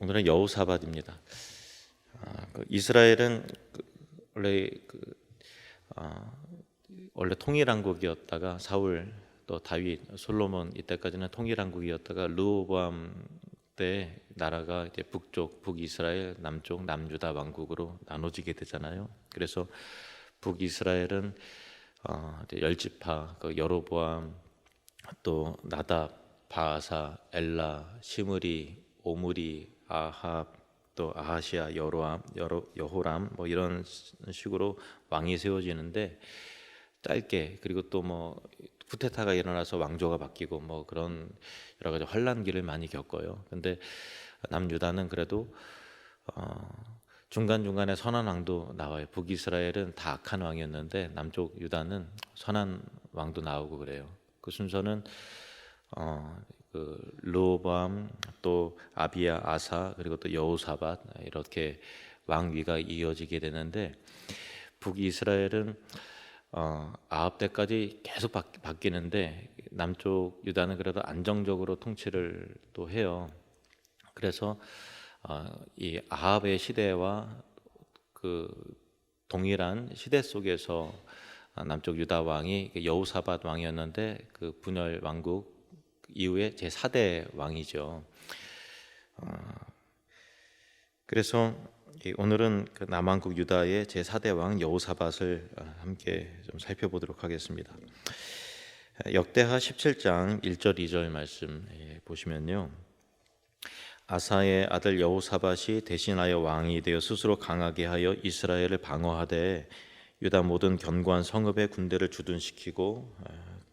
오늘은 여호사밧입니다. 이스라엘은 원래 아, 원래 통일왕국이었다가 사울 또 다윗, 솔로몬 이때까지는 통일왕국이었다가 르호보암 때 나라가 이제 북쪽 북이스라엘, 남쪽 남유다 왕국으로 나눠지게 되잖아요. 그래서 북이스라엘은 이제 열지파, 여로보암, 또 나답, 바아사, 엘라, 시므리, 오므리, 아합, 또 아하시아, 여호람 뭐 이런 식으로 왕이 세워지는데 짧게, 그리고 또 뭐 쿠데타가 일어나서 왕조가 바뀌고 뭐 그런 여러 가지 환란기를 많이 겪어요. 근데 남유다는 그래도 중간중간에 선한 왕도 나와요. 북이스라엘은 다 악한 왕이었는데 남쪽 유다는 선한 왕도 나오고 그래요. 그 순서는 르호보암, 또 아비야, 아사, 그리고 또 여호사밧, 이렇게 왕위가 이어지게 되는데 북이스라엘은 아합 때까지 계속 바뀌는데 남쪽 유다는 그래도 안정적으로 통치를 또 해요. 그래서 이 아합의 시대와 그 동일한 시대 속에서 남쪽 유다 왕이 여호사밧 왕이었는데 그 분열 왕국 이후에 제 4대 왕이죠. 그래서 오늘은 그 남왕국 유다의 제 4대 왕 여호사밧을 함께 좀 살펴보도록 하겠습니다. 역대하 17장 1절 2절 말씀 보시면요, 아사의 아들 여호사밧이 대신하여 왕이 되어 스스로 강하게 하여 이스라엘을 방어하되 유다 모든 견고한 성읍의 군대를 주둔시키고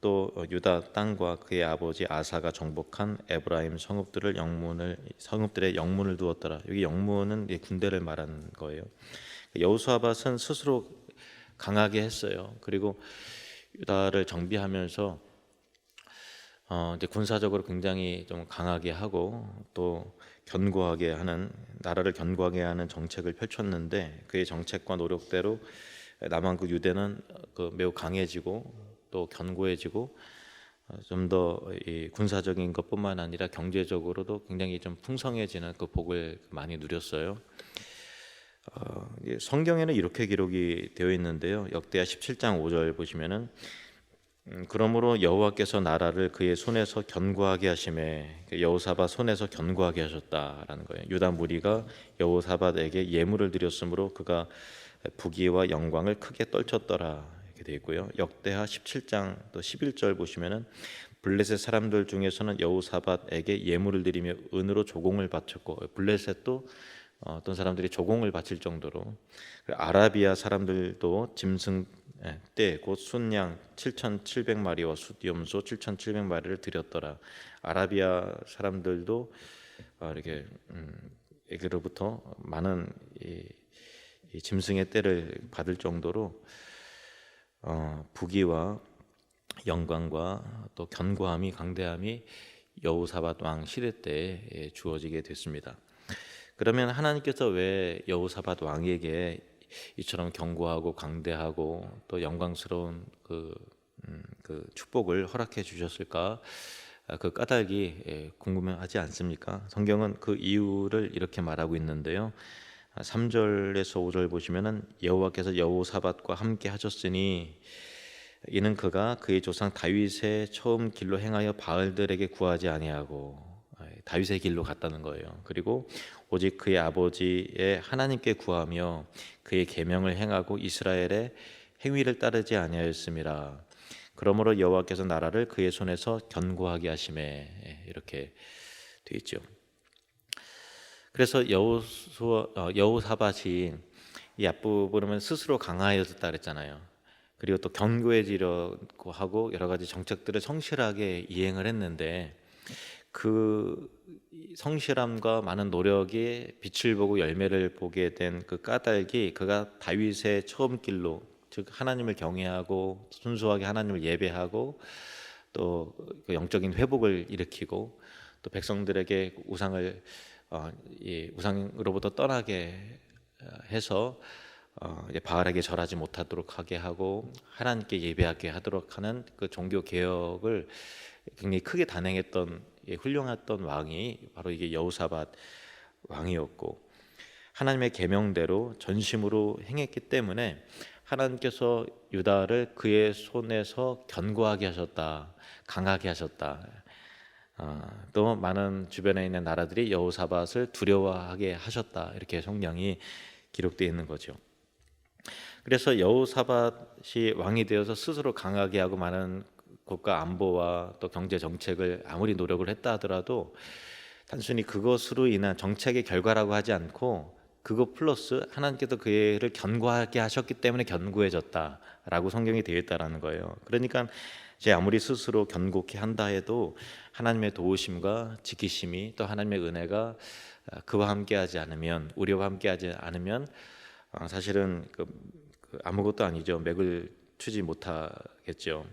또 유다 땅과 그의 아버지 아사가 정복한 에브라임 성읍들의 영문을 두었더라. 여기 영문은 군대를 말하는 거예요. 여호사밧은 스스로 강하게 했어요. 그리고 유다를 정비하면서 이제 군사적으로 굉장히 좀 강하게 하고 또 견고하게 하는, 나라를 견고하게 하는 정책을 펼쳤는데 그의 정책과 노력대로 남왕국 유대는 매우 강해지고 또 견고해지고 좀 더 군사적인 것뿐만 아니라 경제적으로도 굉장히 좀 풍성해지는 그 복을 많이 누렸어요. 성경에는 이렇게 기록이 되어 있는데요. 역대하 17장 5절 보시면은 그러므로 여호와께서 나라를 그의 손에서 견고하게 하심에, 여호사밧 손에서 견고하게 하셨다라는 거예요. 유다 무리가 여호사밧에게 예물을 드렸으므로 그가 부귀와 영광을 크게 떨쳤더라, 이렇게 되어 있고요. 역대하 17장 또 11절 보시면은 블레셋 사람들 중에서는 여호사밧에게 예물을 드리며 은으로 조공을 바쳤고, 블레셋도 어떤 사람들이 조공을 바칠 정도로, 아라비아 사람들도 짐승 떼 곧 순양 7,700마리와 숫염소 7,700마리를 드렸더라. 아라비아 사람들도 이렇게 에게로부터 많은 이 짐승의 떼를 받을 정도로 부귀와 영광과 또 견고함이, 강대함이 여호사밧 왕 시대 때 주어지게 됐습니다. 그러면 하나님께서 왜 여호사밧 왕에게 이처럼 견고하고 강대하고 또 영광스러운 그 축복을 허락해 주셨을까? 그 까닭이 궁금하지 않습니까? 성경은 그 이유를 이렇게 말하고 있는데요. 3절에서 5절 보시면은 여호와께서 여호사밧과 함께 하셨으니 이는 그가 그의 조상 다윗의 처음 길로 행하여 바알들에게 구하지 아니하고, 다윗의 길로 갔다는 거예요. 그리고 오직 그의 아버지의 하나님께 구하며 그의 계명을 행하고 이스라엘의 행위를 따르지 아니하였음이라. 그러므로 여호와께서 나라를 그의 손에서 견고하게 하심에, 이렇게 되어 있죠. 그래서 여호사밧이 이 앞부분은 스스로 강하여졌다 그랬잖아요. 그리고 또 견고해지려고 하고 여러 가지 정책들을 성실하게 이행을 했는데 그 성실함과 많은 노력이 빛을 보고 열매를 보게 된 그 까닭이, 그가 다윗의 처음 길로, 즉 하나님을 경외하고 순수하게 하나님을 예배하고 또 그 영적인 회복을 일으키고 또 백성들에게 우상으로부터 떠나게 해서 이제 바알에게 절하지 못하도록 하게 하고 하나님께 예배하게 하도록 하는 그 종교 개혁을 굉장히 크게 단행했던 훌륭했던 왕이 바로 이게 여호사밧 왕이었고 하나님의 계명대로 전심으로 행했기 때문에 하나님께서 유다를 그의 손에서 견고하게 하셨다, 강하게 하셨다. 또 많은 주변에 있는 나라들이 여호사밧을 두려워하게 하셨다. 이렇게 성경이 기록되어 있는 거죠. 그래서 여호사밧이 왕이 되어서 스스로 강하게 하고 많은 국가 안보와 또 경제 정책을 아무리 노력을 했다 하더라도 단순히 그것으로 인한 정책의 결과라고 하지 않고 그것 플러스 하나님께서 그를 견고하게 하셨기 때문에 견고해졌다라고 성경이 되어 있다라는 거예요. 그러니까 제 아무리 스스로 견고케 한다 해도 하나님의 도우심과 지키심이 또 하나님의 은혜가 그와 함께하지 않으면, 우리와 함께하지 않으면 사실은 아무것도 아니죠. 맥을 추지 못하겠죠.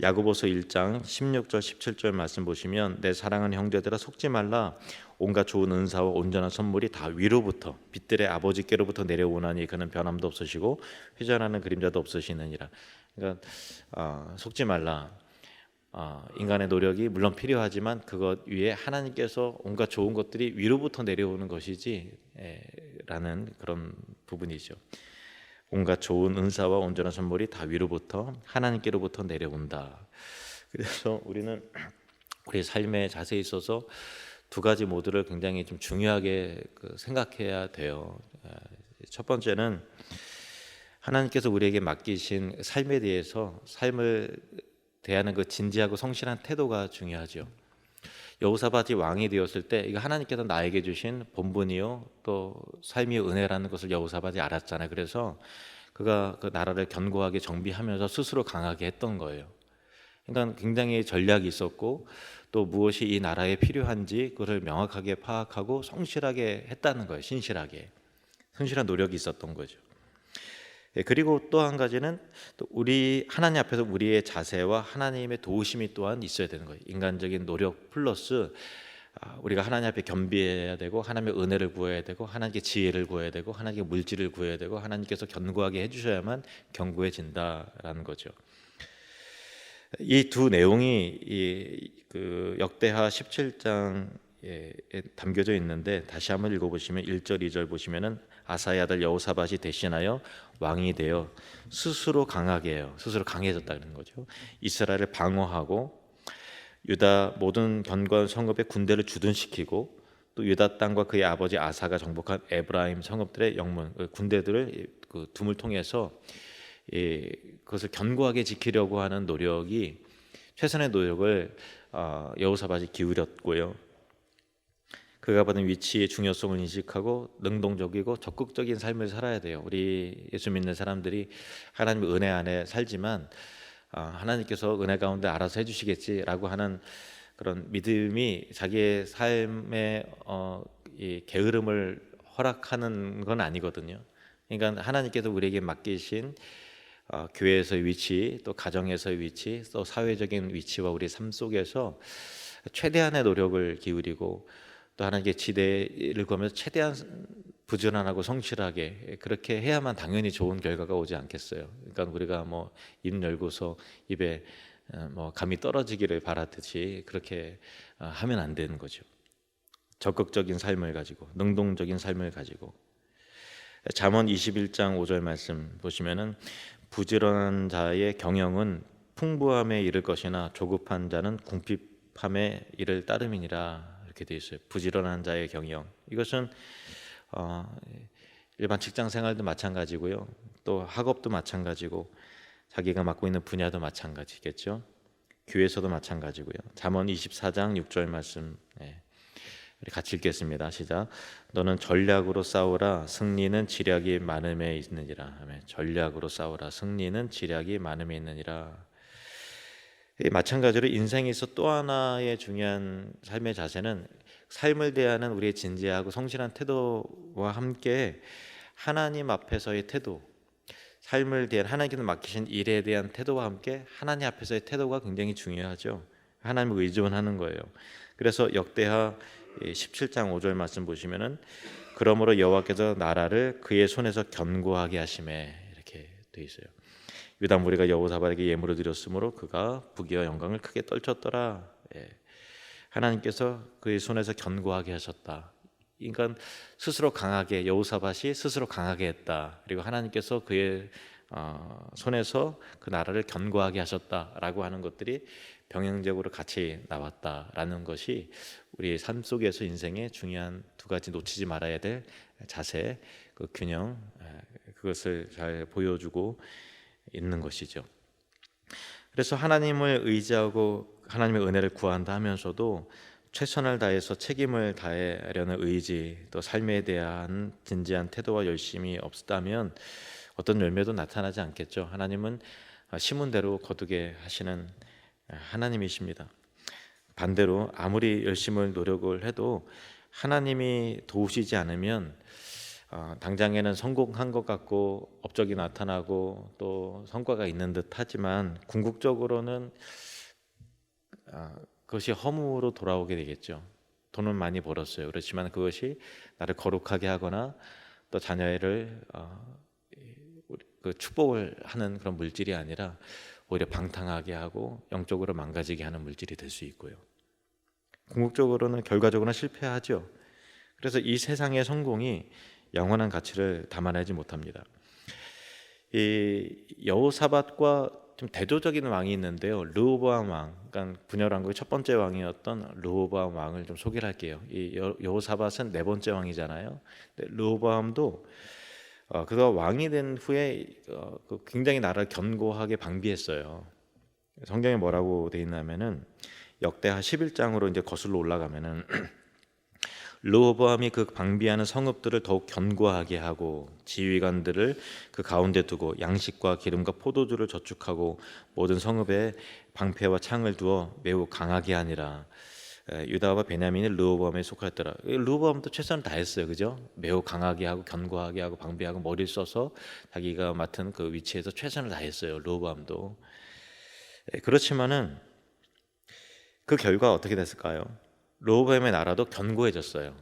야고보서 1장 16절 17절 말씀 보시면 내 사랑하는 형제들아 속지 말라. 온갖 좋은 은사와 온전한 선물이 다 위로부터 빛들의 아버지께로부터 내려오나니 그는 변함도 없으시고 회전하는 그림자도 없으시느니라. 그러니까 속지 말라. 인간의 노력이 물론 필요하지만 그것 위에 하나님께서 온갖 좋은 것들이 위로부터 내려오는 것이지 라는 그런 부분이죠. 온갖 좋은 은사와 온전한 선물이 다 위로부터 하나님께로부터 내려온다. 그래서 우리는 우리 삶의 자세에 있어서 두 가지 모두를 굉장히 좀 중요하게 생각해야 돼요. 첫 번째는 하나님께서 우리에게 맡기신 삶에 대해서 삶을 대하는 그 진지하고 성실한 태도가 중요하죠. 여호사밧이 왕이 되었을 때 이거 하나님께서 나에게 주신 본분이요 또 삶의 은혜라는 것을 여호사밧이 알았잖아요. 그래서 그가 그 나라를 견고하게 정비하면서 스스로 강하게 했던 거예요. 그러니까 굉장히 전략이 있었고 또 무엇이 이 나라에 필요한지 그걸 명확하게 파악하고 성실하게 했다는 거예요. 성실한 노력이 있었던 거죠. 그리고 또 한 가지는 또 우리 하나님 앞에서 우리의 자세와 하나님의 도우심이 또한 있어야 되는 거예요. 인간적인 노력 플러스 우리가 하나님 앞에 겸비해야 되고 하나님의 은혜를 구해야 되고 하나님께 지혜를 구해야 되고 하나님께 물질을 구해야 되고 하나님께서 견고하게 해주셔야만 견고해진다라는 거죠. 이 두 내용이 그 역대하 17장에 담겨져 있는데 다시 한번 읽어보시면 1절 2절 보시면은 아사의 아들 여호사밧이 대신하여 왕이 되어 스스로 강하게 해요. 스스로 강해졌다는 거죠. 이스라엘을 방어하고 유다 모든 견고한 성읍에 군대를 주둔시키고 또 유다 땅과 그의 아버지 아사가 정복한 에브라임 성읍들의 영문 군대들을 그 둠을 통해서 그것을 견고하게 지키려고 하는 노력이 최선의 노력을 여호사밧이 기울였고요. 그가 받은 위치의 중요성을 인식하고 능동적이고 적극적인 삶을 살아야 돼요. 우리 예수 믿는 사람들이 하나님의 은혜 안에 살지만 하나님께서 은혜 가운데 알아서 해주시겠지라고 하는 그런 믿음이 자기의 삶의 이 게으름을 허락하는 건 아니거든요. 그러니까 하나님께서 우리에게 맡기신 교회에서의 위치, 또 가정에서의 위치, 또 사회적인 위치와 우리 삶 속에서 최대한의 노력을 기울이고 또 하나님께 지대를 구하면서 최대한 부지런하고 성실하게 그렇게 해야만 당연히 좋은 결과가 오지 않겠어요. 그러니까 우리가 뭐 입 열고서 입에 뭐 감이 떨어지기를 바라듯이 그렇게 하면 안 되는 거죠. 적극적인 삶을 가지고 능동적인 삶을 가지고 잠언 21장 5절 말씀 보시면은 부지런한 자의 경영은 풍부함에 이를 것이나 조급한 자는 궁핍함에 이를 따름이니라 이렇게 되어 있어요. 부지런한 자의 경영 이것은 일반 직장 생활도 마찬가지고요. 또 학업도 마찬가지고 자기가 맡고 있는 분야도 마찬가지겠죠. 교회에서도 마찬가지고요. 잠언 24장 6절 말씀 우리 같이 읽겠습니다. 시작. 너는 전략으로 싸우라. 승리는 지략이 많음에 있느니라. 아멘. 전략으로 싸우라. 승리는 지략이 많음에 있느니라. 마찬가지로 인생에서 또 하나의 중요한 삶의 자세는 삶을 대하는 우리의 진지하고 성실한 태도와 함께 하나님 앞에서의 태도, 삶을 대한 하나님께서 맡기신 일에 대한 태도와 함께 하나님 앞에서의 태도가 굉장히 중요하죠. 하나님을 의존하는 거예요. 그래서 역대하 17장 5절 말씀 보시면은 그러므로 여호와께서 나라를 그의 손에서 견고하게 하심에 이렇게 돼 있어요. 유다 무리가 여호사밧에게 예물을 드렸으므로 그가 부귀와 영광을 크게 떨쳤더라. 하나님께서 그의 손에서 견고하게 하셨다. 인간 스스로 강하게, 여호사밧이 스스로 강하게 했다. 그리고 하나님께서 그의 손에서 그 나라를 견고하게 하셨다라고 하는 것들이 병행적으로 같이 나왔다라는 것이 우리 삶 속에서 인생의 중요한 두 가지 놓치지 말아야 될 자세, 그 균형, 그것을 잘 보여주고 있는 것이죠. 그래서 하나님을 의지하고 하나님의 은혜를 구한다 하면서도 최선을 다해서 책임을 다하려는 의지, 또 삶에 대한 진지한 태도와 열심이 없다면 어떤 열매도 나타나지 않겠죠. 하나님은 심은 대로 거두게 하시는 하나님이십니다. 반대로 아무리 열심을 노력을 해도 하나님이 도우시지 않으면 당장에는 성공한 것 같고 업적이 나타나고 또 성과가 있는 듯 하지만 궁극적으로는 그것이 허무로 돌아오게 되겠죠. 돈은 많이 벌었어요. 그렇지만 그것이 나를 거룩하게 하거나 또 자녀를 그 축복을 하는 그런 물질이 아니라 오히려 방탕하게 하고 영적으로 망가지게 하는 물질이 될 수 있고요. 궁극적으로는 결과적으로는 실패하죠. 그래서 이 세상의 성공이 영원한 가치를 담아내지 못합니다. 이 여호사밧과 좀 대조적인 왕이 있는데요. 르호보암 왕, 그러니까 분열왕국의 첫 번째 왕이었던 르호보암 왕을 좀 소개를 할게요. 이 여호사밧은 네 번째 왕이잖아요. 르호보암도 그가 왕이 된 후에 굉장히 나라를 견고하게 방비했어요. 성경에 뭐라고 돼 있냐면은 역대하 11장으로 이제 거슬러 올라가면은 르호보암이 그 방비하는 성읍들을 더욱 견고하게 하고 지휘관들을 그 가운데 두고 양식과 기름과 포도주를 저축하고 모든 성읍에 방패와 창을 두어 매우 강하게 하니라. 유다와 베냐민이 르호보암에 속하였더라. 르호보암도 최선을 다했어요, 그죠? 매우 강하게 하고 견고하게 하고 방비하고 머리를 써서 자기가 맡은 그 위치에서 최선을 다했어요, 르호보암도. 그렇지만은 그 결과 어떻게 됐을까요? 르호보암의 나라도 견고해졌어요.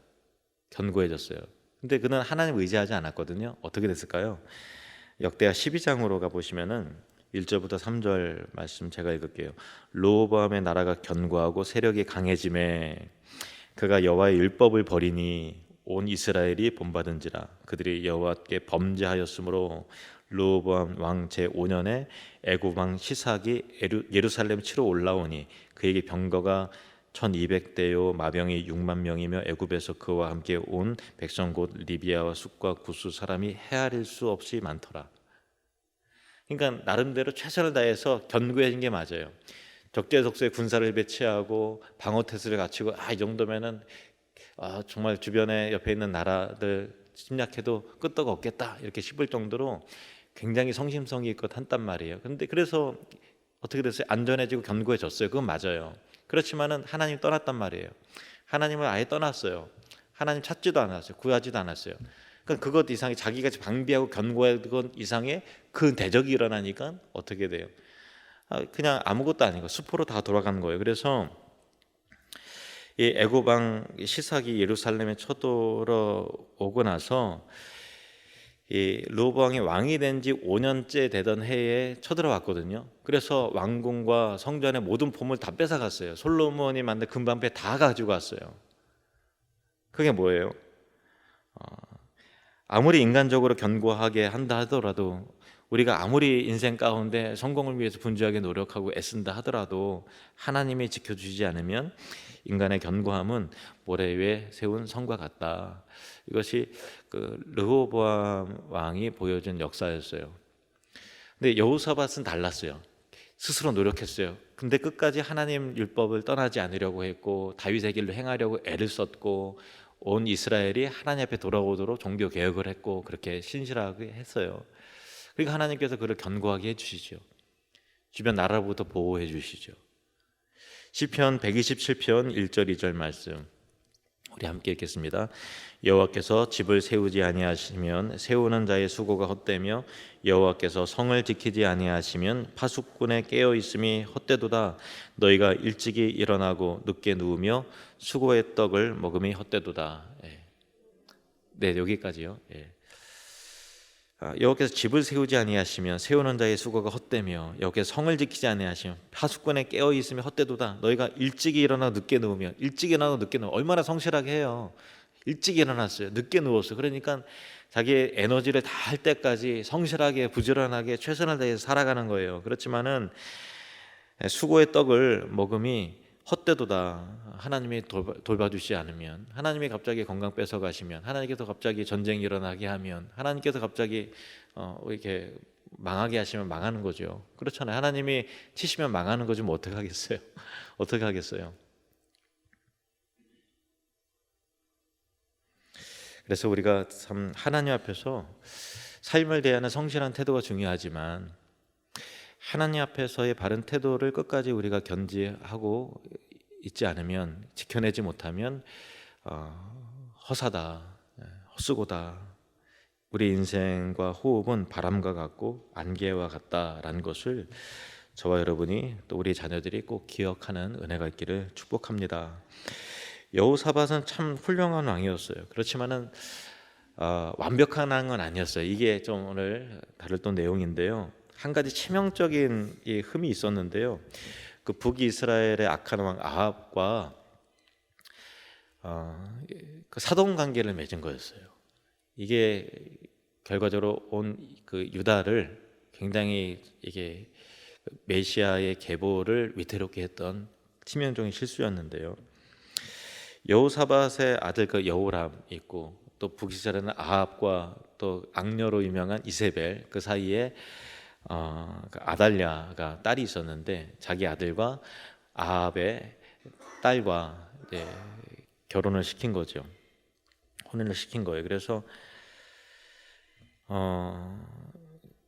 근데 그는 하나님 의지하지 않았거든요. 어떻게 됐을까요? 역대하 12장으로 가보시면은 1절부터 3절 말씀 제가 읽을게요. 르호보암의 나라가 견고하고 세력이 강해짐에 그가 여호와의 율법을 버리니 온 이스라엘이 본받은지라. 그들이 여호와께 범죄하였으므로 르호보암 왕 제5년에 애굽 왕 시삭이 예루살렘 치러 올라오니 그에게 병거가 1200대요 마병이 6만 명이며 애굽에서 그와 함께 온 백성 곧 리비아와 숫과 구스 사람이 헤아릴 수 없이 많더라. 그러니까 나름대로 최선을 다해서 견고해진 게 맞아요. 적재적소에 군사를 배치하고 방어 태세를 갖추고 이 정도면은 정말 주변에 옆에 있는 나라들 침략해도 끄떡 없겠다 이렇게 싶을 정도로 굉장히 성심성의 있고 한단 말이에요. 근데 그래서 어떻게 됐어요? 안전해지고 견고해졌어요. 그건 맞아요. 그렇지만은 하나님 떠났단 말이에요. 하나님을 아예 떠났어요. 하나님 찾지도 않았어요. 구하지도 않았어요. 그러니까 그것 이상의 자기가 방비하고 견고한 것 이상의 그 대적이 일어나니까 어떻게 돼요? 그냥 아무것도 아니고 수포로 다 돌아가는 거예요. 그래서 이 애굽 왕 시삭이 예루살렘에 쳐들어오고 나서 이 르호보암이 왕이 된 지 5년째 되던 해에 쳐들어왔거든요. 그래서 왕궁과 성전의 모든 보물 다 뺏어갔어요. 솔로몬이 만든 금방패 다 가지고 왔어요. 그게 뭐예요? 아무리 인간적으로 견고하게 한다 하더라도 우리가 아무리 인생 가운데 성공을 위해서 분주하게 노력하고 애쓴다 하더라도 하나님이 지켜주지 않으면 인간의 견고함은 모래 위에 세운 성과 같다. 이것이 그 르호보암 왕이 보여준 역사였어요. 근데 여호사밧은 달랐어요. 스스로 노력했어요. 근데 끝까지 하나님 율법을 떠나지 않으려고 했고 다윗의 길로 행하려고 애를 썼고 온 이스라엘이 하나님 앞에 돌아오도록 종교 개혁을 했고 그렇게 신실하게 했어요. 그러니까 하나님께서 그를 견고하게 해주시죠. 주변 나라부터 보호해 주시죠. 시편 127편 1절 2절 말씀 우리 함께 읽겠습니다. 여호와께서 집을 세우지 아니하시면 세우는 자의 수고가 헛되며 여호와께서 성을 지키지 아니하시면 파수꾼의 깨어 있음이 헛되도다. 너희가 일찍이 일어나고 늦게 누우며 수고의 떡을 먹음이 헛되도다. 네, 여기까지요. 여호와께서 집을 세우지 아니하시면 세우는 자의 수고가 헛되며 여호와께서 성을 지키지 아니하시면 파수꾼의 깨어 있으면 헛되도다. 너희가 일찍이 일어나 늦게 누우면 일찍 일어나고 늦게 누우면 얼마나 성실하게 해요. 일찍 일어났어요. 늦게 누웠어요. 그러니까 자기의 에너지를 다 할 때까지 성실하게 부지런하게 최선을 다해서 살아가는 거예요. 그렇지만은 수고의 떡을 먹음이 헛되도다. 하나님이 돌봐주지 않으면, 하나님이 갑자기 건강 뺏어가시면, 하나님께서 갑자기 전쟁이 일어나게 하면, 하나님께서 갑자기 이렇게 망하게 하시면 망하는 거죠. 그렇잖아요. 하나님이 치시면 망하는 거지 뭐 어떻게 하겠어요? 어떻게 하겠어요? 그래서 우리가 참 하나님 앞에서 삶을 대하는 성실한 태도가 중요하지만 하나님 앞에서의 바른 태도를 끝까지 우리가 견지하고 있지 않으면, 지켜내지 못하면 허사다, 헛수고다. 우리 인생과 호흡은 바람과 같고 안개와 같다라는 것을 저와 여러분이 또 우리 자녀들이 꼭 기억하는 은혜가 있기를 축복합니다. 여호사밧은 참 훌륭한 왕이었어요. 그렇지만은 완벽한 왕은 아니었어요. 이게 좀 오늘 다룰 또 내용인데요. 한 가지 치명적인 이 흠이 있었는데요. 그 북이스라엘의 악한 왕 아합과 그 사돈 관계를 맺은 거였어요. 이게 결과적으로 온 그 유다를 굉장히 이게 메시아의 계보를 위태롭게 했던 치명적인 실수였는데요. 여호사밧의 아들 그 여호람 있고, 또 북이스라엘은 아합과 또 악녀로 유명한 이세벨, 그 사이에 그 아달랴가 딸이 있었는데, 자기 아들과 아합의 딸과 이제 결혼을 시킨 거죠. 혼인을 시킨 거예요.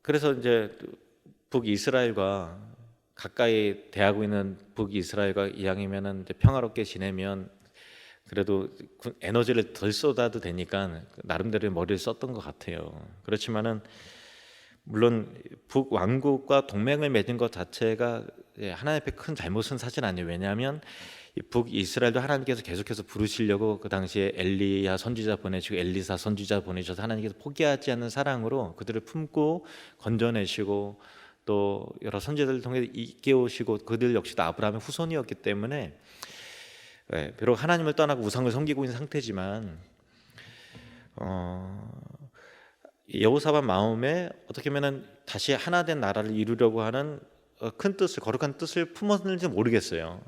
그래서 이제 북이스라엘과 가까이 대하고 있는 북이스라엘과 이왕이면은 이제 평화롭게 지내면 그래도 에너지를 덜 쏟아도 되니까 나름대로 머리를 썼던 것 같아요. 그렇지만은 물론 북왕국과 동맹을 맺은 것 자체가 하나님 앞에 큰 잘못은 사실 아니에요. 왜냐하면 북이스라엘도 하나님께서 계속해서 부르시려고 그 당시에 엘리야 선지자 보내시고 엘리사 선지자 보내셔서 하나님께서 포기하지 않는 사랑으로 그들을 품고 건져내시고 또 여러 선지자들을 통해 이끌어오시고, 그들 역시도 아브라함의 후손이었기 때문에 비록 하나님을 떠나고 우상을 섬기고 있는 상태지만 여호사밧 마음에 어떻게 보면 다시 하나 된 나라를 이루려고 하는 큰 뜻을, 거룩한 뜻을 품었는지 모르겠어요.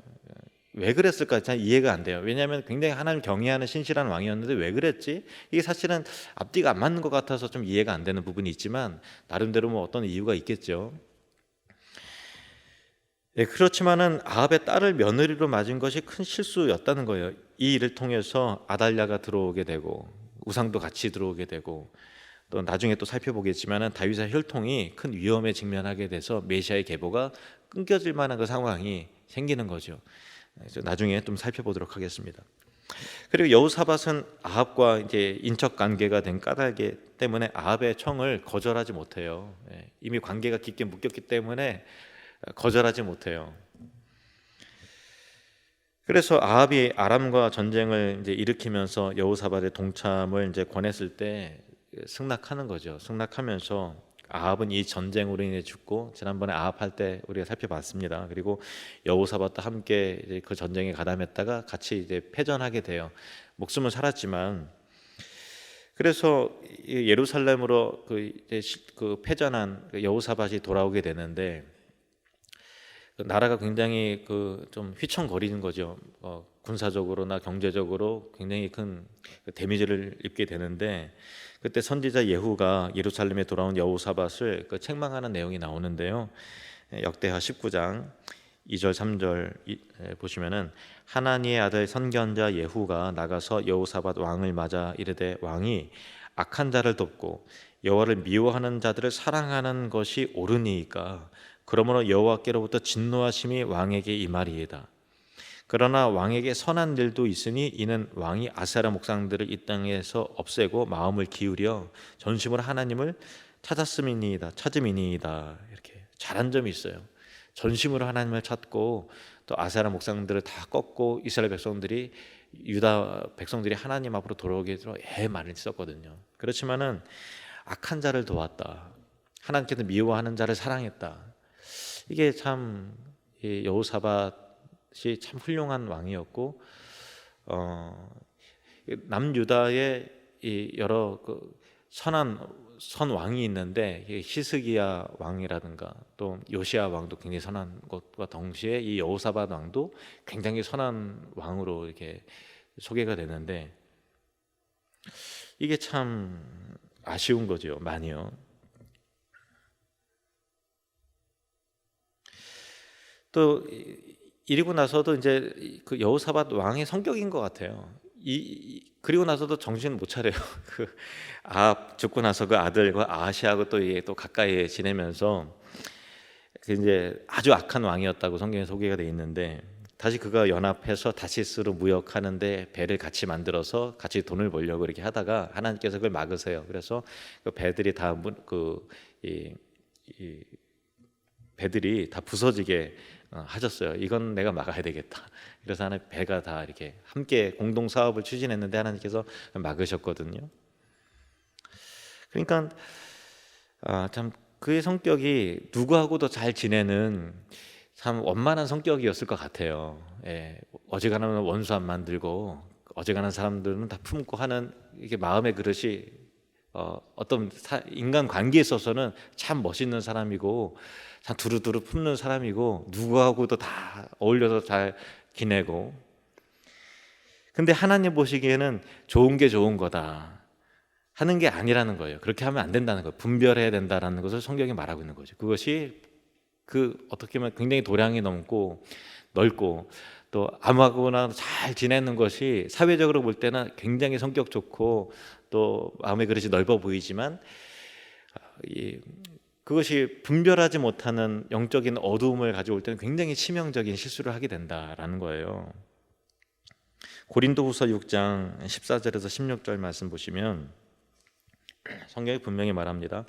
왜 그랬을까 잘 이해가 안 돼요. 왜냐하면 굉장히 하나님 경외하는 신실한 왕이었는데 왜 그랬지? 이게 사실은 앞뒤가 안 맞는 것 같아서 좀 이해가 안 되는 부분이 있지만 나름대로 뭐 어떤 이유가 있겠죠. 그렇지만은 아합의 딸을 며느리로 맞은 것이 큰 실수였다는 거예요. 이 일을 통해서 아달랴가 들어오게 되고 우상도 같이 들어오게 되고, 또 나중에 또 살펴보겠지만은 다윗의 혈통이 큰 위험에 직면하게 돼서 메시아의 계보가 끊겨질 만한 그 상황이 생기는 거죠. 나중에 좀 살펴보도록 하겠습니다. 그리고 여호사밧은 아합과 이제 인척 관계가 된 까닭 때문에 아합의 청을 거절하지 못해요. 이미 관계가 깊게 묶였기 때문에 거절하지 못해요. 그래서 아합이 아람과 전쟁을 이제 일으키면서 여호사밧의 동참을 이제 권했을 때 승낙하는 거죠. 승낙하면서 아합은 이 전쟁으로 인해 죽고, 지난번에 아합 할 때 우리가 살펴봤습니다. 그리고 여호사밧도 함께 이제 그 전쟁에 가담했다가 같이 이제 패전하게 돼요. 목숨은 살았지만, 그래서 예루살렘으로 그 패전한 여호사밧이 돌아오게 되는데 나라가 굉장히 좀 휘청거리는 거죠. 군사적으로나 경제적으로 굉장히 큰 데미지를 입게 되는데, 그때 선지자 예후가 예루살렘에 돌아온 여호사밧을 책망하는 내용이 나오는데요. 역대하 19장 2절 3절 보시면은 하나니의 아들 선견자 예후가 나가서 여호사밧 왕을 맞아 이르되 왕이 악한 자를 돕고 여호와를 미워하는 자들을 사랑하는 것이 옳으니이까 그러므로 여호와께로부터 진노하심이 왕에게 임하리이다. 그러나 왕에게 선한 일도 있으니 이는 왕이 아세라 목상들을 이 땅에서 없애고 마음을 기울여 전심으로 하나님을 찾음이니이다. 이렇게 잘한 점이 있어요. 전심으로 하나님을 찾고 또 아세라 목상들을 다 꺾고 이스라엘 백성들이, 유다 백성들이 하나님 앞으로 돌아오게 해서 많이 썼거든요. 그렇지만은 악한 자를 도왔다. 하나님께서 미워하는 자를 사랑했다. 이게 참 여호사밧이 참 훌륭한 왕이었고, 남유다에 이 여러 선 왕이 있는데, 히스기야 왕이라든가 또 요시야 왕도 굉장히 선한 것과 동시에 이 여호사밧 왕도 굉장히 선한 왕으로 이렇게 소개가 되는데, 이게 참 아쉬운 거죠, 많이요. 또 이리고 나서도 이제 그 여호사밧 왕의 성격인 것 같아요. 그리고 나서도 정신 못 차려요. 죽고 나서 그 아들과 아하시하고 또 가까이 지내면서 이제 아주 악한 왕이었다고 성경에 소개가 돼 있는데, 다시 그가 연합해서 다시스로 무역하는데 배를 같이 만들어서 같이 돈을 벌려고 이렇게 하다가 하나님께서 그걸 막으세요. 그래서 그 배들이 배들이 다 부서지게 하셨어요. 이건 내가 막아야 되겠다. 그래서 하나님 배가 다 이렇게 함께 공동 사업을 추진했는데 하나님께서 막으셨거든요. 그러니까 참 그의 성격이 누구하고도 잘 지내는 참 원만한 성격이었을 것 같아요. 예, 어지간하면 원수 안 만들고 어지간한 사람들은 다 품고 하는 이게 마음의 그릇이 어떤 인간 관계에 있어서는 참 멋있는 사람이고 참 두루두루 품는 사람이고 누구하고도 다 어울려서 잘 지내고, 근데 하나님 보시기에는 좋은 게 좋은 거다 하는 게 아니라는 거예요. 그렇게 하면 안 된다는 거예요. 분별해야 된다는 것을 성경이 말하고 있는 거죠. 그것이 어떻게 보면 굉장히 도량이 넓고 또 아무하고나 잘 지내는 것이 사회적으로 볼 때는 굉장히 성격 좋고 또 마음의 그릇이 넓어 보이지만, 그것이 분별하지 못하는 영적인 어두움을 가져올 때는 굉장히 치명적인 실수를 하게 된다라는 거예요. 고린도후서 6장 14절에서 16절 말씀 보시면 성경이 분명히 말합니다.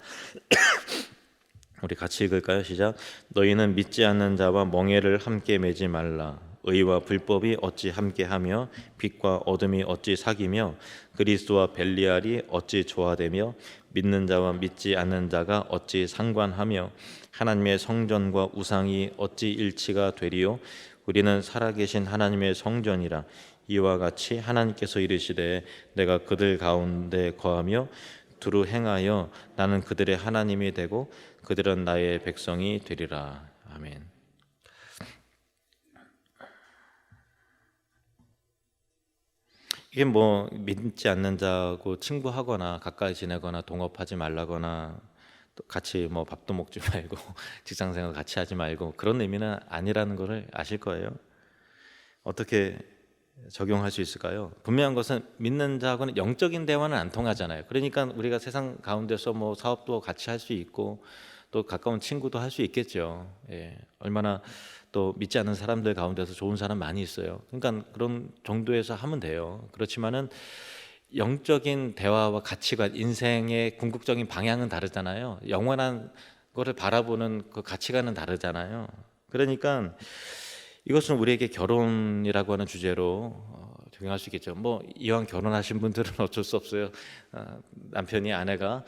우리 같이 읽을까요? 시작. 너희는 믿지 않는 자와 멍에를 함께 매지 말라. 의와 불법이 어찌 함께하며 빛과 어둠이 어찌 사귀며 그리스도와 벨리알이 어찌 조화되며 믿는 자와 믿지 않는 자가 어찌 상관하며 하나님의 성전과 우상이 어찌 일치가 되리요. 우리는 살아계신 하나님의 성전이라. 이와 같이 하나님께서 이르시되 내가 그들 가운데 거하며 두루 행하여 나는 그들의 하나님이 되고 그들은 나의 백성이 되리라. 아멘. 이게 뭐 믿지 않는 자하고 친구하거나 가까이 지내거나 동업하지 말라거나 또 같이 뭐 밥도 먹지 말고 직장생활 같이 하지 말고 그런 의미는 아니라는 것을 아실 거예요. 어떻게 적용할 수 있을까요? 분명한 것은 믿는 자하고는 영적인 대화는 안 통하잖아요. 그러니까 우리가 세상 가운데서 뭐 사업도 같이 할 수 있고 또 가까운 친구도 할 수 있겠죠. 예, 얼마나 또 믿지 않는 사람들 가운데서 좋은 사람 많이 있어요. 그러니까 그런 정도에서 하면 돼요. 그렇지만은 영적인 대화와 가치관, 인생의 궁극적인 방향은 다르잖아요. 영원한 거를 바라보는 그 가치관은 다르잖아요. 그러니까 이것은 우리에게 결혼이라고 하는 주제로 적용할 수 있겠죠. 뭐 이왕 결혼하신 분들은 어쩔 수 없어요. 남편이 아내가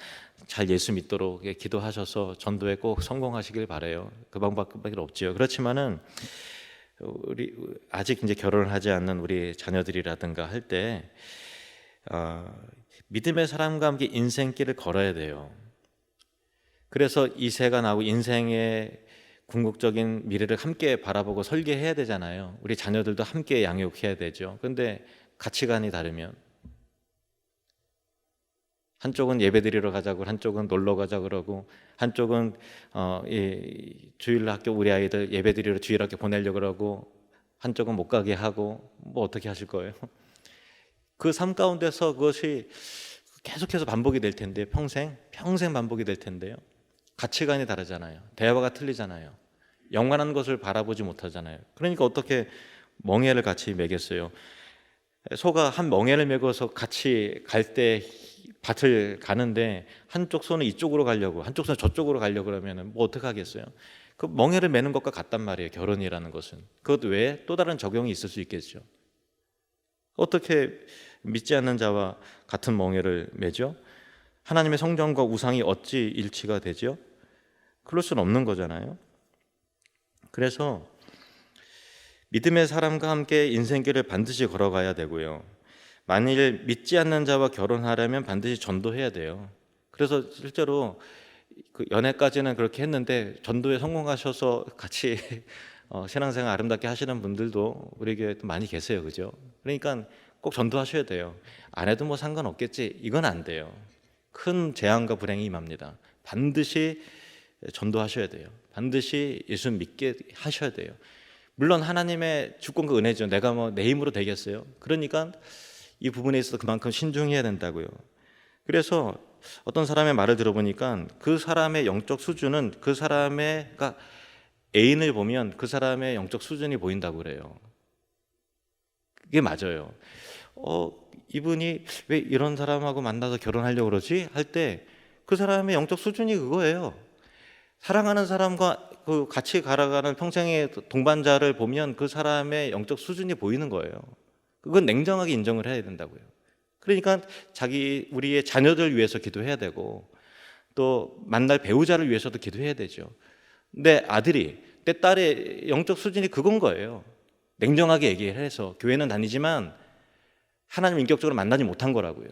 잘 예수 믿도록 기도하셔서 전도에 꼭 성공하시길 바라요. 그 방법밖에 없지요. 그렇지만은 우리 아직 이제 결혼을 하지 않는 우리 자녀들이라든가 할 때 믿음의 사람과 함께 인생길을 걸어야 돼요. 그래서 이세가 나고 인생의 궁극적인 미래를 함께 바라보고 설계해야 되잖아요. 우리 자녀들도 함께 양육해야 되죠. 그런데 가치관이 다르면 한쪽은 예배드리러 가자고, 한쪽은 놀러 가자 그러고, 한쪽은 주일학교 우리 아이들 예배드리러 주일학교 보내려고 그러고, 한쪽은 못 가게 하고, 뭐 어떻게 하실 거예요? 그 삶 가운데서 그것이 계속해서 반복이 될 텐데, 평생 반복이 될 텐데요. 가치관이 다르잖아요. 대화가 틀리잖아요. 영원한 것을 바라보지 못하잖아요. 그러니까 어떻게 멍에를 같이 매겠어요? 소가 한 멍에를 메고서 같이 갈 때 밭을 가는데 한쪽 손은 이쪽으로 가려고 한쪽 손은 저쪽으로 가려고 그러면 뭐 어떻게 하겠어요? 그 멍에를 매는 것과 같단 말이에요. 결혼이라는 것은. 그것 외에 또 다른 적용이 있을 수 있겠죠. 어떻게 믿지 않는 자와 같은 멍에를 매죠? 하나님의 성전과 우상이 어찌 일치가 되죠? 그럴 수는 없는 거잖아요. 그래서 믿음의 사람과 함께 인생길을 반드시 걸어가야 되고요. 만일 믿지 않는 자와 결혼하려면 반드시 전도해야 돼요. 그래서 실제로 그 연애까지는 그렇게 했는데 전도에 성공하셔서 같이 신앙생활 아름답게 하시는 분들도 우리 교회에 또 많이 계세요, 그죠? 그러니까 꼭 전도하셔야 돼요. 안 해도 뭐 상관없겠지, 이건 안 돼요. 큰 재앙과 불행이 임합니다. 반드시 전도하셔야 돼요. 반드시 예수 믿게 하셔야 돼요. 물론 하나님의 주권과 은혜죠. 내가 뭐 내 힘으로 되겠어요? 그러니까 이 부분에 있어서 그만큼 신중해야 된다고요. 그래서 어떤 사람의 말을 들어보니까 그 사람의 영적 수준은 그 사람의, 그러니까 애인을 보면 그 사람의 영적 수준이 보인다고 그래요. 그게 맞아요. 이분이 왜 이런 사람하고 만나서 결혼하려고 그러지? 할 때 그 사람의 영적 수준이 그거예요. 사랑하는 사람과 그 같이 걸어가는 평생의 동반자를 보면 그 사람의 영적 수준이 보이는 거예요. 그건 냉정하게 인정을 해야 된다고요. 그러니까 우리의 자녀들 위해서 기도해야 되고 또 만날 배우자를 위해서도 기도해야 되죠. 내 아들이, 내 딸의 영적 수준이 그건 거예요. 냉정하게 얘기를 해서 교회는 다니지만 하나님 인격적으로 만나지 못한 거라고요.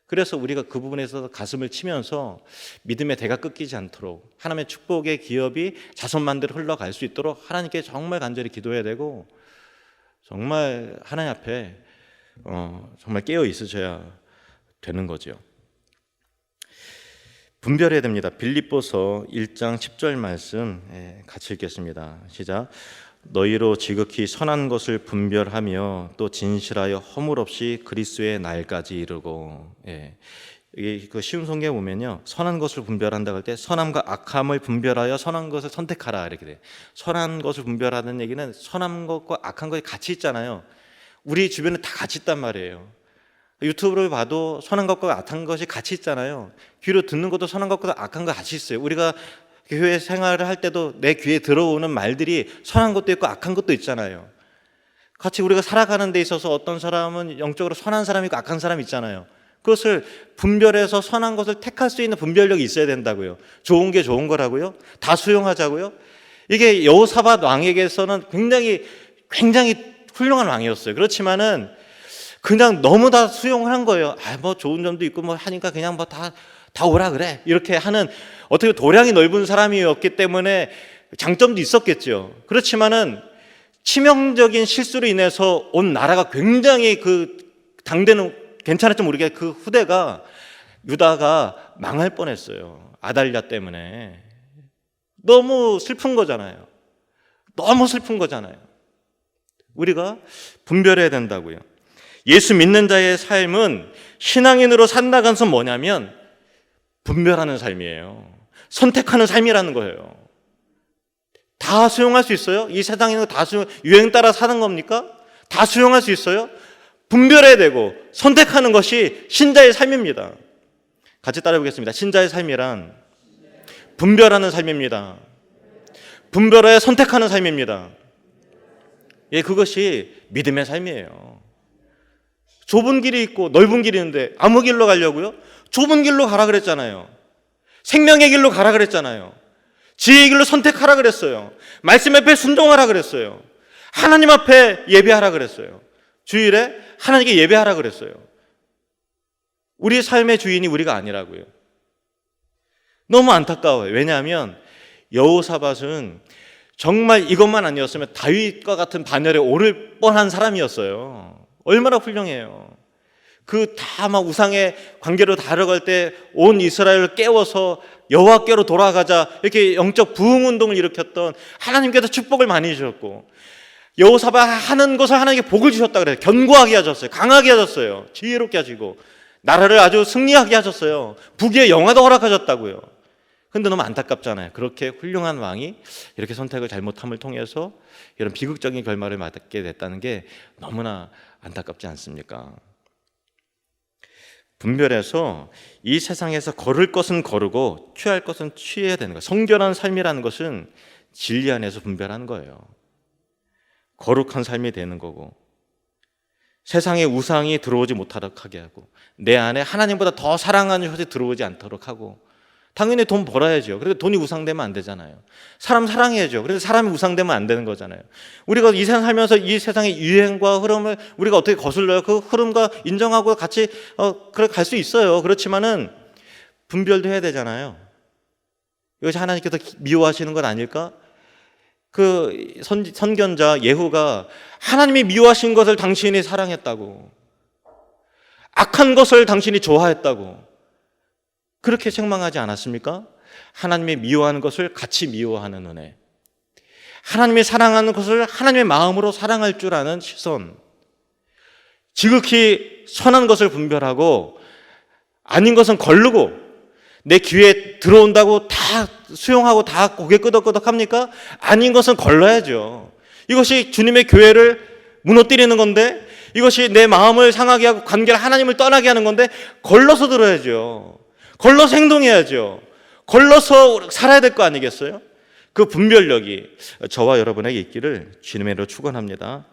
그래서 우리가 그 부분에서 가슴을 치면서 믿음의 대가 끊기지 않도록 하나님의 축복의 기업이 자손만대로 흘러갈 수 있도록 하나님께 정말 간절히 기도해야 되고 정말 하나님 앞에 정말 깨어 있으셔야 되는 거죠. 분별해야 됩니다. 빌립보서 1장 10절 말씀 같이 읽겠습니다. 시작. 너희로 지극히 선한 것을 분별하며 또 진실하여 허물 없이 그리스도의 날까지 이르고. 이게 그 쉬운 성경에 보면요, 선한 것을 분별한다고 할 때 선함과 악함을 분별하여 선한 것을 선택하라 이렇게 돼. 선한 것을 분별하는 얘기는 선한 것과 악한 것이 같이 있잖아요. 우리 주변에 다 같이 있단 말이에요. 유튜브를 봐도 선한 것과 악한 것이 같이 있잖아요. 귀로 듣는 것도 선한 것과 악한 것 같이 있어요. 우리가 교회 생활을 할 때도 내 귀에 들어오는 말들이 선한 것도 있고 악한 것도 있잖아요. 같이 우리가 살아가는 데 있어서 어떤 사람은 영적으로 선한 사람이 있고 악한 사람이 있잖아요. 그것을 분별해서 선한 것을 택할 수 있는 분별력이 있어야 된다고요. 좋은 게 좋은 거라고요. 다 수용하자고요. 이게 여호사밧 왕에게서는 굉장히 훌륭한 왕이었어요. 그렇지만은 그냥 너무 다 수용을 한 거예요. 뭐 좋은 점도 있고 뭐 하니까 그냥 뭐 다 오라 그래. 이렇게 하는 어떻게 도량이 넓은 사람이었기 때문에 장점도 있었겠죠. 그렇지만은 치명적인 실수로 인해서 온 나라가 굉장히 그 당대는 괜찮을지 모르게 그 후대가 유다가 망할 뻔했어요. 아달랴 때문에. 너무 슬픈 거잖아요. 너무 슬픈 거잖아요. 우리가 분별해야 된다고요. 예수 믿는 자의 삶은 신앙인으로 산다는 것은 뭐냐면 분별하는 삶이에요. 선택하는 삶이라는 거예요. 다 수용할 수 있어요? 이 세상에 있는 거 다 유행 따라 사는 겁니까? 다 수용할 수 있어요? 분별해야 되고 선택하는 것이 신자의 삶입니다. 같이 따라해 보겠습니다. 신자의 삶이란 분별하는 삶입니다. 분별해 선택하는 삶입니다. 그것이 믿음의 삶이에요. 좁은 길이 있고 넓은 길이 있는데 아무 길로 가려고요? 좁은 길로 가라 그랬잖아요. 생명의 길로 가라 그랬잖아요. 지혜의 길로 선택하라 그랬어요. 말씀 앞에 순종하라 그랬어요. 하나님 앞에 예배하라 그랬어요. 주일에 하나님께 예배하라 그랬어요. 우리의 삶의 주인이 우리가 아니라고요. 너무 안타까워요. 왜냐하면 여호사밧은 정말 이것만 아니었으면 다윗과 같은 반열에 오를 뻔한 사람이었어요. 얼마나 훌륭해요. 다 막 우상의 관계로 다뤄갈 때 온 이스라엘을 깨워서 여호와께로 돌아가자 이렇게 영적 부흥 운동을 일으켰던 하나님께서 축복을 많이 주셨고 여호사밧 하는 것을 하나님께 복을 주셨다 그래요. 견고하게 하셨어요. 강하게 하셨어요. 지혜롭게 하시고 나라를 아주 승리하게 하셨어요. 북의 영화도 허락하셨다고요. 근데 너무 안타깝잖아요. 그렇게 훌륭한 왕이 이렇게 선택을 잘못함을 통해서 이런 비극적인 결말을 맞게 됐다는 게 너무나 안타깝지 않습니까? 분별해서 이 세상에서 걸을 것은 거르고 취할 것은 취해야 되는 거예요. 성결한 삶이라는 것은 진리 안에서 분별하는 거예요. 거룩한 삶이 되는 거고 세상에 우상이 들어오지 못하도록 하게 하고 내 안에 하나님보다 더 사랑하는 것이 들어오지 않도록 하고 당연히 돈 벌어야죠. 그래서 돈이 우상되면 안 되잖아요. 사람 사랑해야죠. 그래서 사람이 우상되면 안 되는 거잖아요. 우리가 이 세상 살면서 이 세상의 유행과 흐름을 우리가 어떻게 거슬러요? 그 흐름과 인정하고 같이 그래 갈 수 있어요. 그렇지만은 분별도 해야 되잖아요. 이것이 하나님께서 미워하시는 건 아닐까? 그 선견자 예후가 하나님이 미워하신 것을 당신이 사랑했다고, 악한 것을 당신이 좋아했다고 그렇게 책망하지 않았습니까? 하나님이 미워하는 것을 같이 미워하는 은혜, 하나님이 사랑하는 것을 하나님의 마음으로 사랑할 줄 아는 시선, 지극히 선한 것을 분별하고 아닌 것은 거르고, 내 귀에 들어온다고 다 수용하고 다 고개 끄덕끄덕 합니까? 아닌 것은 걸러야죠. 이것이 주님의 교회를 무너뜨리는 건데, 이것이 내 마음을 상하게 하고 관계를 하나님을 떠나게 하는 건데, 걸러서 들어야죠. 걸러서 행동해야죠. 걸러서 살아야 될 거 아니겠어요? 그 분별력이 저와 여러분에게 있기를 주님의 이름으로 축원합니다.